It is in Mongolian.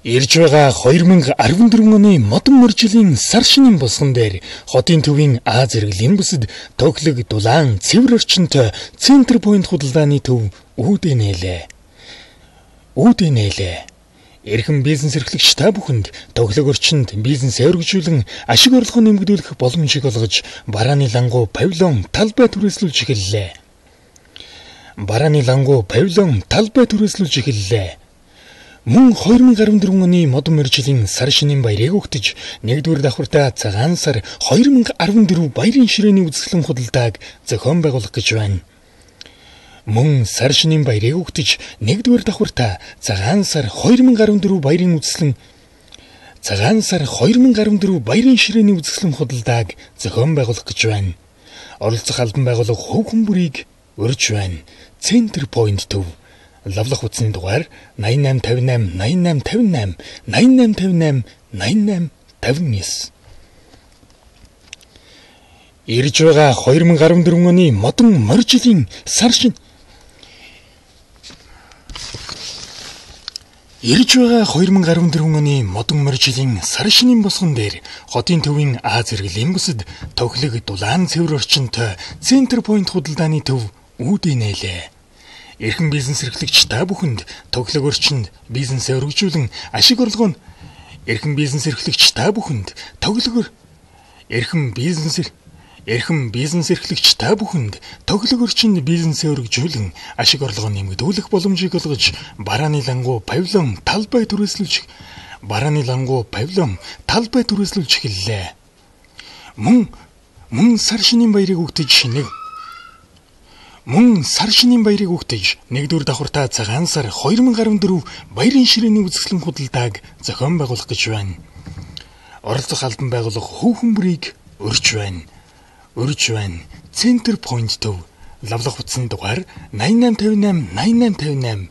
Ирж байгаа 2014 оны модон мөржлийн сар шинийн босгон дээр хотын төвийн А зэрэглэлийн бүсэд тоглог дулаан цэвэр орчинтой центр пойнт худалдааны төв үүдэнэлээ. Эрхэм бизнес эрхлэгч та бүхэнд тоглог орчинд бизнес өргөжүүлэн ашиг орлогоо нэмэгдүүлэх боломжийг олгож барааны лангуу павильон талбай түрээслүүлж эхэллээ. Мөн 2014 оны модон мөржлийн сар шинийн баярыг өгтөж 1-р давхартаа цагаан сар 2014 баярын ширээний үзэсгэлэн худалдааг зохион байгуулах гэж байна. Мөн сар шинийн баярыг өгтөж 1-р давхартаа цагаан сар 2014 баярын ширээний үзэсгэлэн худалдааг зохион байгуулах гэж байна. Оролцох албан байгууллага хувь хүн бүрийг урьж байна. Центр пойнт төв лавлах утасны дугаар 8858 8858 8858 Ирж байгаа 2014 оны модон моржлийн сар шинийн босгон дээр хотын төвийн А зэрэглэлийн бүсэд тоглог дулаан цэвэр орчинтой центр пойнт худалдааны төв үүдэнэлээ. Эрхэм бизнес эрхлэгч та бүхэнд тоглог орчинд бизнес өргөжүүлэн ашиг орлогоо нэмэгдүүлэх боломжийг олгож барааны лангуу павильон талбай түрээслүүлж эхэллээ. Мөн сар шинийн баярыг өгтөж 1-р давхартаа цагаан сар 2014 баярын ширээний үзэсгэлэн худалдааг зохион байгуулах гэж байна. Оролцох албан байгууллага хувь хүн бүрийг урьж байна. Центр пойнт төв лавлах утасны дугаар 8858 8858